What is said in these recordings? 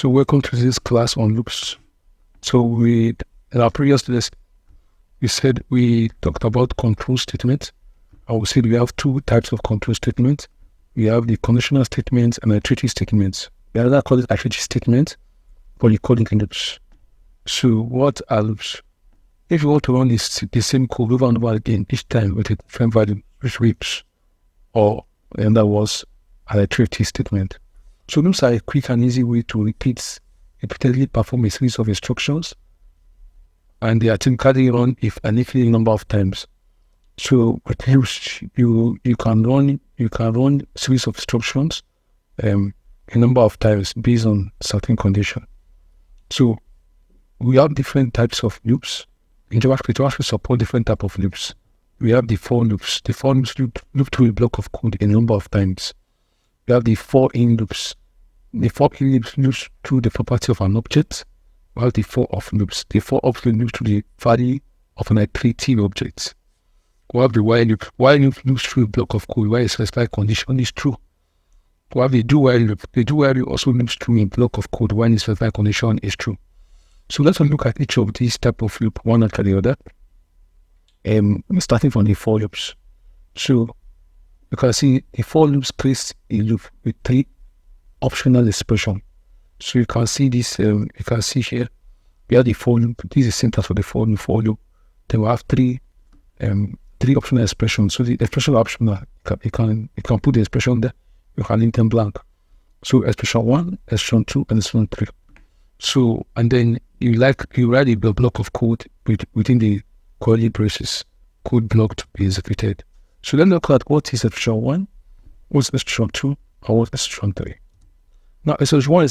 So welcome to this class on loops. So in our previous lesson, we talked about control statements. I would say we have two types of control statements. We have the conditional statements and iterating statements. We either call it iterating statements, or you call it loops. So what are loops? If you want to run the same code over and over again each time with a different value, which loops, or in other words, an iterating statement. So loops are a quick and easy way to repeatedly perform a series of instructions, and they are typically run an infinite number of times. So with loops, you can run a series of instructions a number of times based on certain condition. So we have different types of loops. In JavaScript support different type of loops. We have the for loops. The for loops loop through a block of code a number of times. We have the for in loops. The for in loops through the property of an object, while the for of loops. The for of loops through the value of an iterative object. We have the while loop. While loop loops through a block of code where a specified condition is true. We have the do while loop. The do while loop also loops through a block of code when a specified condition is true. So let's look at each of these type of loop one after the other. Starting from the for loops. So you can see the for loops creates a loop with three optional expression. So you can see this, you can see here, we have the for loop. This is the syntax for the for loop. Then we have three optional expressions. So the expression optional, you can put the expression there, you can leave them blank. So expression 1, expression 2, and expression 3. So, and then you write a block of code within the curly braces, code block to be executed. So let's look at what is expression 1, what's expression 2, or what's expression 3. Now, expression 1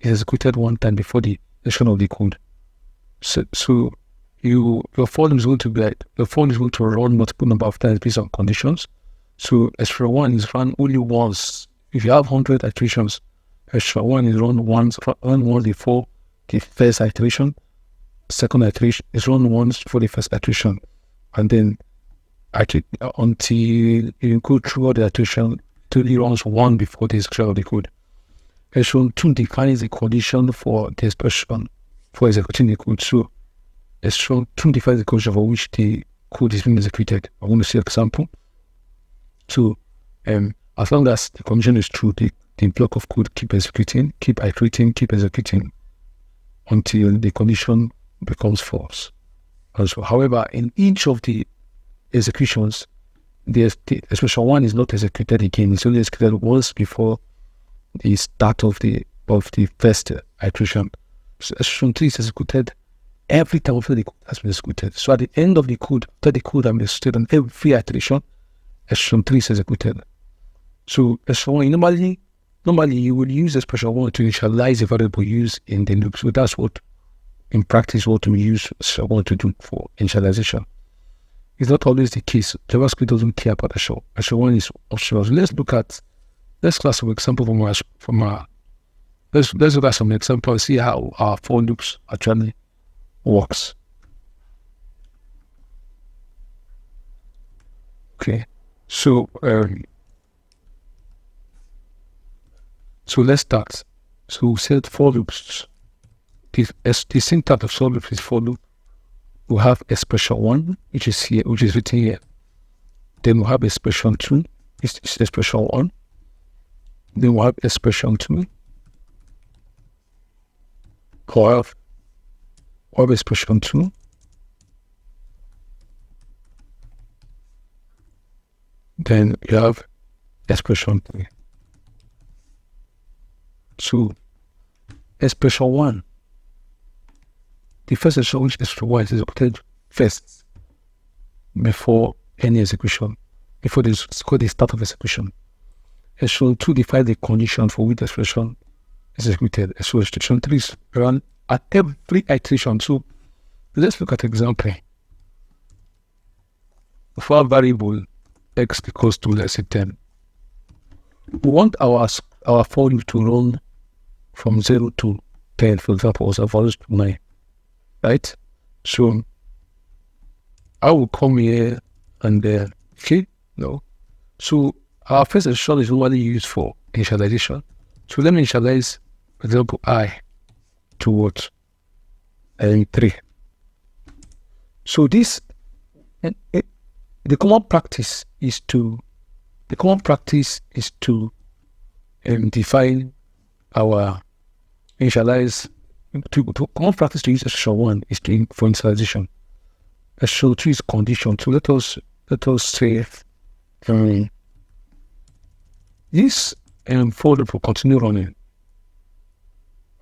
is executed one time before the execution of the code. So your for loop is going to run multiple number of times based on conditions. So expression 1 is run only once. If you have 100 iterations, expression 1 is run once before the first iteration. Second iteration is run once for the first iteration, and then until you go through all the iteration, till it runs one before the execution of the code. Expression 2 defines the condition for the expression for executing the code. So expression 2 defines the condition for which the code is being executed. I want to see an example. So as long as the condition is true, the block of code keep executing until the condition becomes false. Also, however, in each of the executions, the expression 1 is not executed again. It's only executed once before the start of the first iteration. So expression 3 is executed every time after the code has been executed. So at the end of the code, after the code has been executed on every iteration, expression 3 is executed. So expression 1, normally you would use expression 1 to initialize a variable used in the loop. So that's what, in practice, what we use expression 1 to do for initialization. It's not always the case. JavaScript doesn't care about expression 1 is optional. So let's look at some example let's look at some examples, see how our for loops actually works. Okay, so let's start. So we said for loops. The syntax of for loops is for loop. We have expression 1, which is written here. Then we have expression 2, it's expression 1. Then we have expression 2. We have expression 2. Then you have expression 3. So expression 1. The first expression, which is expression 1, is executed first before any execution, before the start of execution. Expression 2 defines the condition for which the expression is executed. So expression 3 is run at every iteration. So let's look at an example. For our variable x equals to, let's say, 10, we want our for loop to run from 0 to 10, for example, or 0 to 9, right? So I will come here and okay, no. So our first expression is normally used for initialization. So let me initialize For example, I to what? 3. So this, the common practice is to define our initialize. Common practice to use expression 1 is for initialization. Expression 2 is condition. So let us say this folder will continue running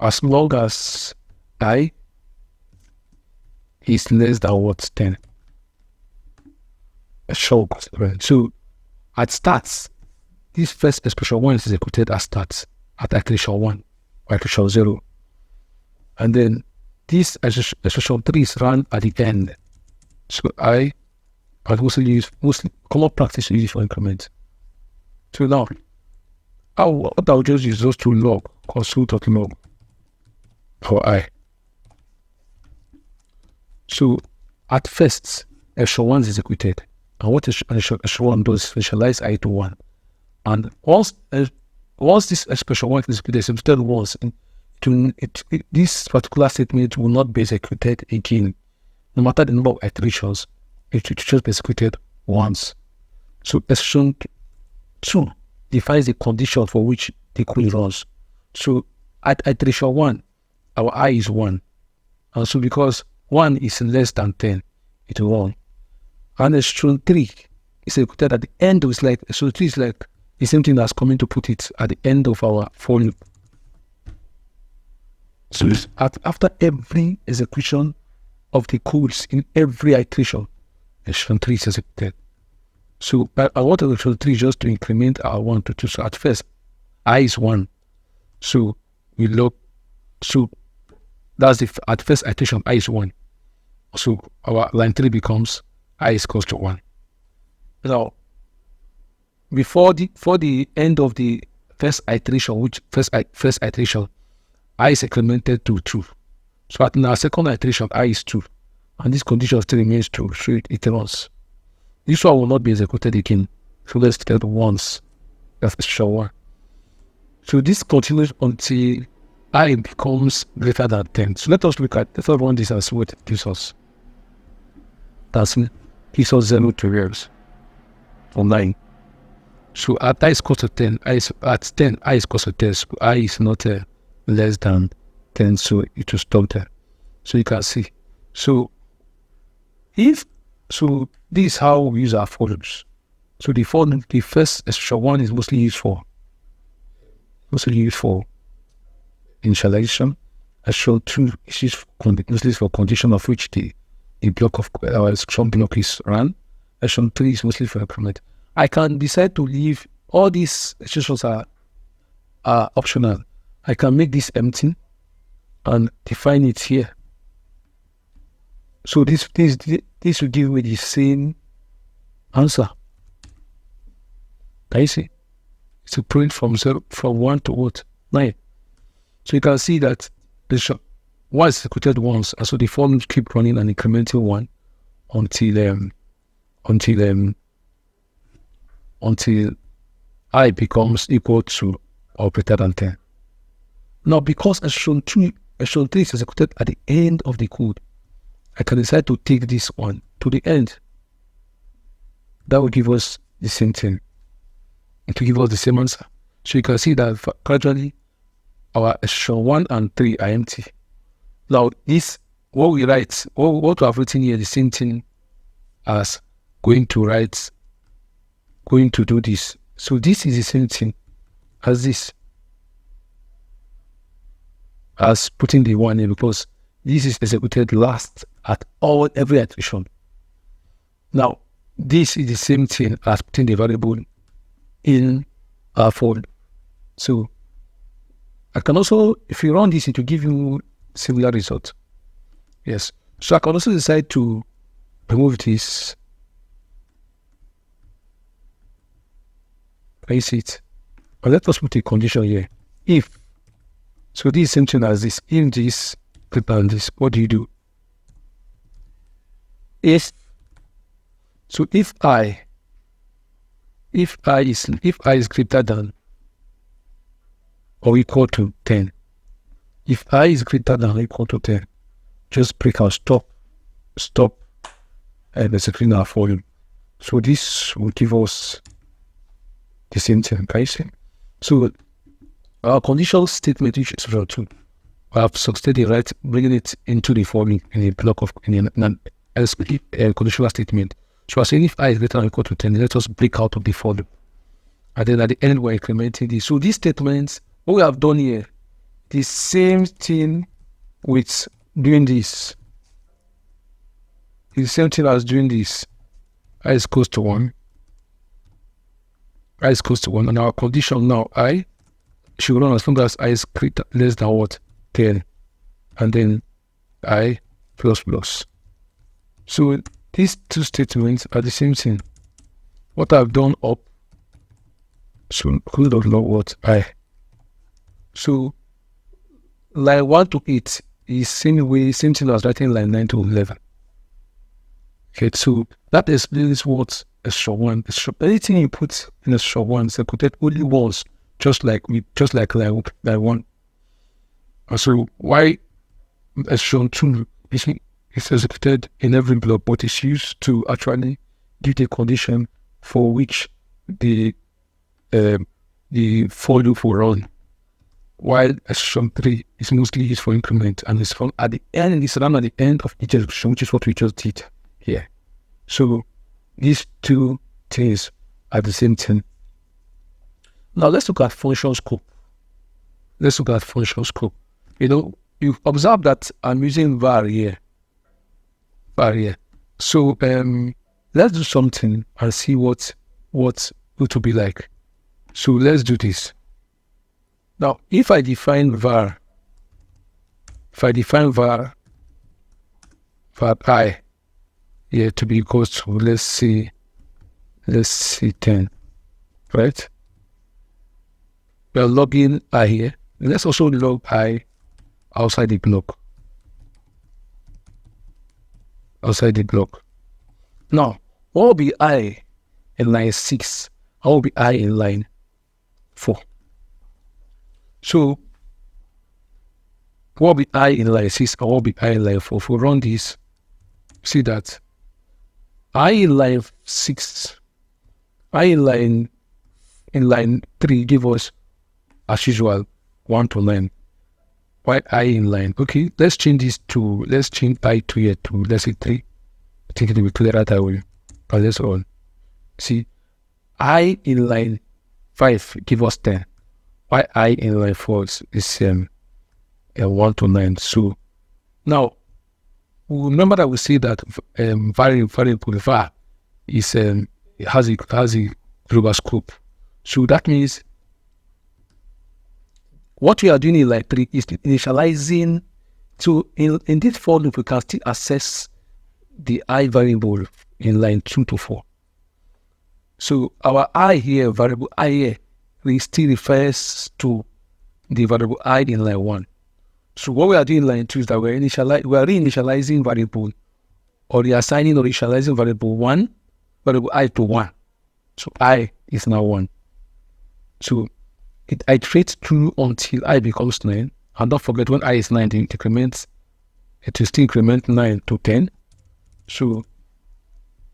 as long as I is less than what? 10. So at starts, this first expression 1 is executed at starts at iteration 1 or iteration 0. And then this expression 3 is run at the end. So I mostly common practice to use for increment. So now, what I'll just use those to log, console.log for I. So at first, expression 1 is executed. And what expression 1 does is initialize I to 1. And once this expression 1 is executed once, this particular statement will not be executed again. No matter the number of iterations, it should just be executed once. So expression 2 defines the condition for which the code runs. So at iteration 1, our I is 1. And so because 1 is less than 10, it will run. And expression 3 is executed at the end. It's like, so 3 is like the same thing as coming to put it at the end of our for loop. So after every execution of the codes in every iteration, expression 3 is executed. So I want expression 3 just to increment our 1 to 2. So at first, I is 1. So we log. So that's the at first iteration, I is 1. So our line 3 becomes I is equals to 1. Now, before the end of the first iteration, which first iteration, I is incremented to 2. So at our second iteration, I is 2. And this condition still remains true, so it runs. This one will not be executed again. So let's tell it once. That's expression 1. So this continues until I becomes greater than 10. So let's run this as what it gives us. Gives us 0 to years or 9. So at I is equal to 10, at 10, I is equal to 10. So I is not less than 10, so it will stop there. So you can see. So this is how we use our for loops. So the first expression 1 is mostly used for initialization. Expression 2 is used mostly for condition of which the block of our expression block is run. Expression 3 is mostly for increment. I can decide to leave all these expressions are optional. I can make this empty and define it here. So this will give me the same answer. Can you see? It's a print from 1 to what? 9. So you can see that the 1 is executed once, and so the for loops keep running and incrementing 1 until I becomes equal to or greater than 10. Now, because expression 3 is executed at the end of the code, I can decide to take this one to the end. That will give us the same thing. It will give us the same answer. So you can see that gradually our expression 1 and 3 are empty. Now, this, what we write, what we have written here, the same thing as going to do this. So this is the same thing as this, as putting the 1 in, because this is executed last at every iteration. Now, this is the same thing as putting the variable in our for. So I can also, if you run this, it will give you similar result. Yes. So I can also decide to remove this. Can you see it? But let us put a condition here. If, so this is same thing as this. In this, click on this, what do? If I is greater than or equal to 10, if I is greater than or equal to 10, just break out stop, and execute our for loop. So this will give us the same thing, can you see? So our conditional statement, which is 2, we have succeeded, right, bringing it into the for loop in a block of in an conditional statement. So I saying if I is greater than or equal to 10, let us break out of the for loop. And then at the end, we're incrementing this. So these statements, what we have done here, the same thing with doing this. The same thing as doing this. I is equals to 1. I is equals to 1. And our condition now, I should run as long as I is greater less than what? 10. And then I plus plus. So these two statements are the same thing. What I've done up, so include of log what? I. So line 1 to 8 is same thing as writing line 9 to 11. Okay, so that explains what a short one. Anything you put in a short one is executed only once, just like line 1. And so why a short 2 is executed in every block, but it's used to actually give the condition for which the for loop will run. While execution 3 is mostly used for increment, and it's from at the end, it's run at the end of each execution, which is what we just did here. So these two things are the same thing. Now let's look at function scope. You observe that I'm using var here. So let's do something and see what it will be like. So let's do this. Now, if I define var I here to be equals to, let's see 10, right? We are logging I here. Let's also log I outside the block. Now, what will be I in line 6? What will be I in line 4? So, what will be I in line 6 or what will be I in line 4? If we run this, see that I in line 6, I in line 3 give us, as usual, 1 to 9. Why I in line? Okay, let's change I to here to, let's say 3. I think it will be clearer that way. But let's run. See, I in line 5 give us 10. Why I in line 4 is 1 to 9. So now remember that we see that variable var is has a global scope. So that means what we are doing in line 3 is initializing. So in this for loop, we can still access the I variable in line 2 to 4. So our I here, variable I here, still refers to the variable I in line 1. So what we are doing in line 2 is that we are reinitializing variable, or reassigning or initializing variable I to 1. So I is now 1. So it iterates through until I becomes 9. And don't forget, when I is 9, it will still increment 9 to 10. So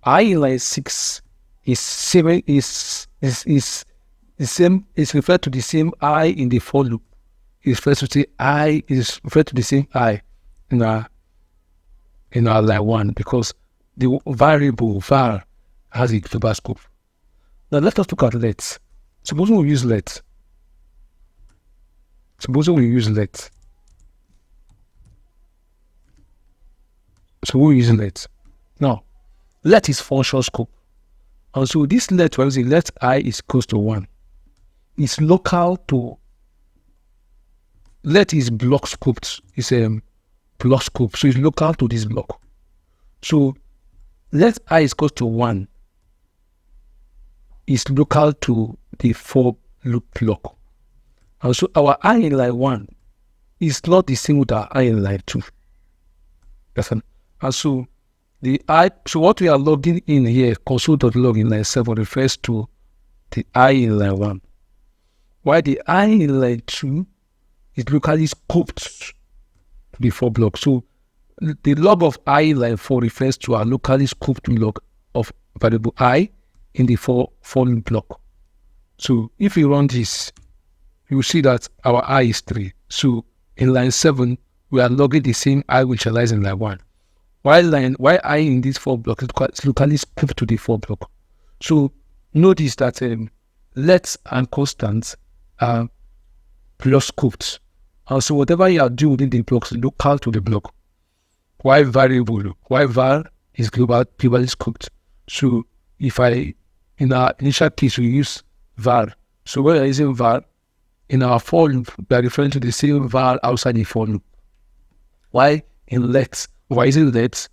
I in line 6 is referred to the same I in the for loop. Is referred to the same I in our line 1, because the variable var has a global scope. Now let us look at let. Supposing we use let. So we're using let. Now, let is function scope. And so this let, where is it? Let I is equals to 1. It's local to, let is block scoped. It's block scope. So it's local to this block. So let I is equals to 1 is local to the for loop block. And so our I in line 1 is not the same with our I in line 2. And so so what we are logging in here, console.log in line 7 refers to the I in line 1. While the I in line 2 is locally scoped to the for block. So the log of I line 4 refers to our locally scoped log of variable I in the for loop block. So if we run this, you will see that our I is 3. So in line 7, we are logging the same I which lies in line 1. While I in this for block is locally scoped to the for block. So notice that lets and constants are plus scoped. And so whatever you are doing within the block is local to the block. Why var is globally scoped. So if in our initial case, we use var. So when we are using var, in our for loop, we are referring to the same var outside the for loop. Why in let, why is it let?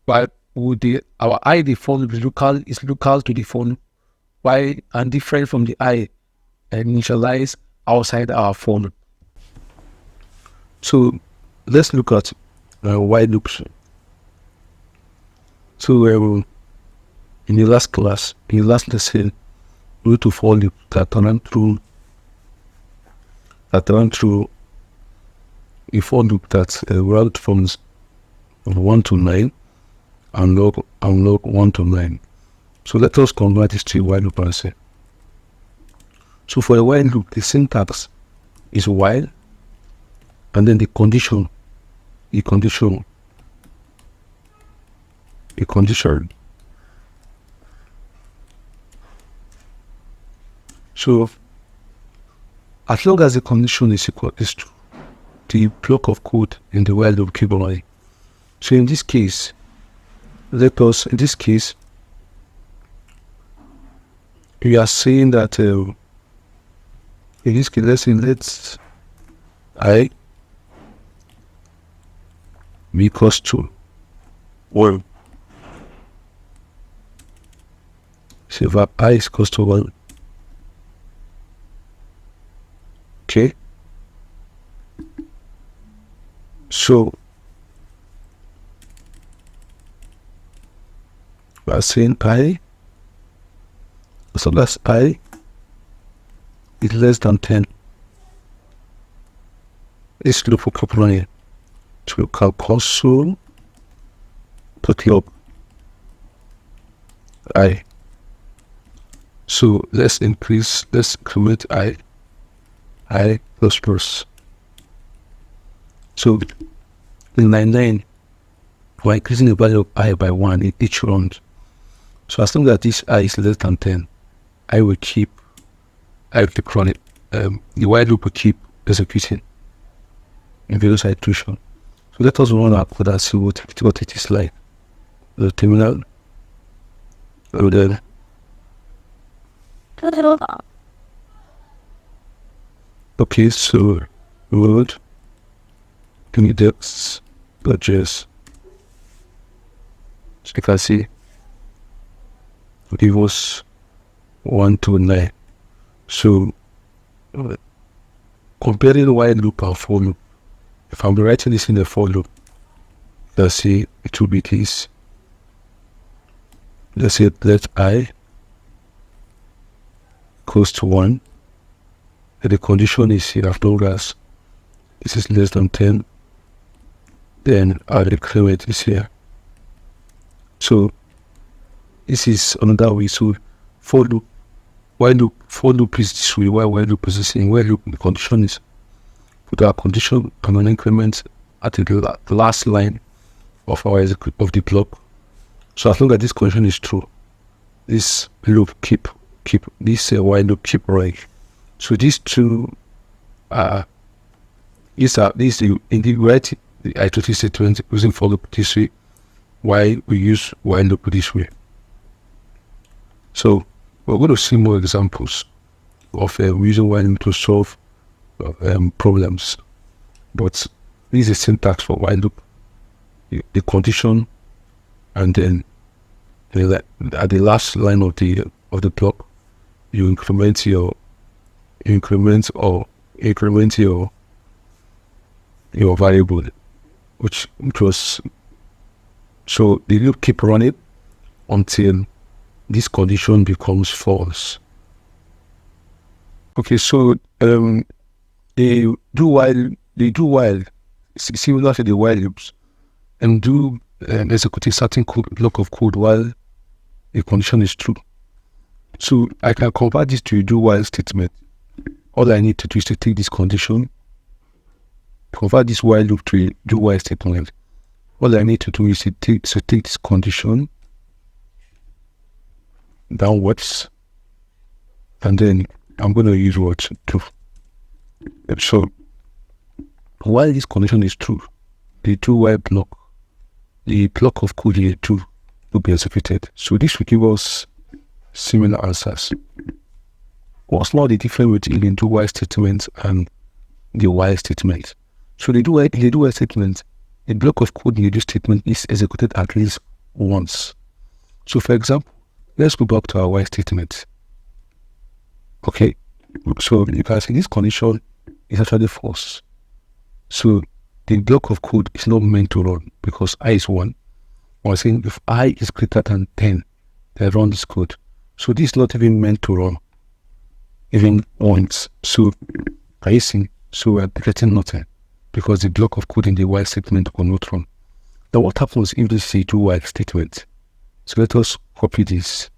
Why would our I the for loop is local to the for loop? Why and different from the I initialize outside our for loop? So let's look at while loops. So in the last class, in the last lesson, we went to for loop that run through a for loop that route from 1 to 9 and log 1 to 9. So let us convert this to a while loop and say. So for a while loop, the syntax is while, and then the condition. So as long as the condition is equal to the block of code in the while loop keep running. So in this case, we are saying that in this case, let's I be equals to 1. So var I is equals to 1. Okay. So we are saying I, so that's I is less than 10. This loop will keep running. So we can console put log I. So let's increment I plus. So in line 9, we're increasing the value of I by 1 in each round. So as long as this I is less than 10, I will keep running. The while loop will keep executing in various iteration. So let us run our code and see what it is like. The terminal. Okay, so load index.js. So you can see it was 1 to 9. So comparing while loop and for loop, if I'm writing this in the for loop, let's say it will be this. Let's say let I equals to 1. And the condition is here, as long as this is less than 10, then our increment is here. So this is another way. So for loop, while loop is this way, while loop is the same. While loop, the condition is put our condition and an increment at the last line of the block. So as long as this condition is true, this loop keep this while loop keep running. So these two these in the right the iterating statement using for loop this way, while we use while loop this way. So we're going to see more examples of using while loop to solve problems. But this is syntax for while loop, the condition, and then at the last line of the block, you increment your variable, which was, so the loop keep running until this condition becomes false. Okay, so while similar to the while loops, and do execute a certain block of code while a condition is true. So I can convert this to a do while statement. All I need to do is to take this condition, convert this while loop to a do while statement. All I need to do is to take this condition downwards, and then I'm going to use what to. So while this condition is true, the do while block, the block of code in true will be executed. So this will give us similar answers. What's now the difference between the do while statement and the while statement? So in the do while statement, the block of code in the do statement is executed at least once. So for example, let's go back to our while statement. Okay, so you can see this condition is actually false. So the block of code is not meant to run because I is 1. Or saying if I is greater than 10, then run this code. So this is not even meant to run even once. So are you seeing? So we're getting nothing because the block of code in the while statement will not run. Now what happens if this is a do while statement? So let us copy this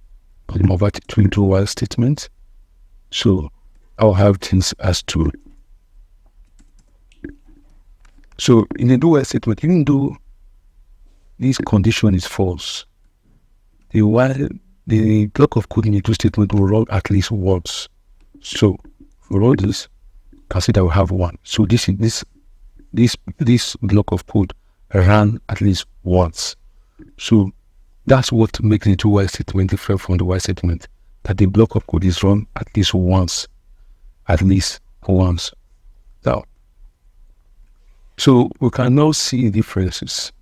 and convert it to a do while statement. So I'll have things as true. So in the do while statement, even though this condition is false, the block of code in the do statement will run at least once. So for all this, you can see that we have 1. So this block of code ran at least once. So that's what makes the do while statement different from the while statement, that the block of code is run at least once. At least once. Now, so we can now see differences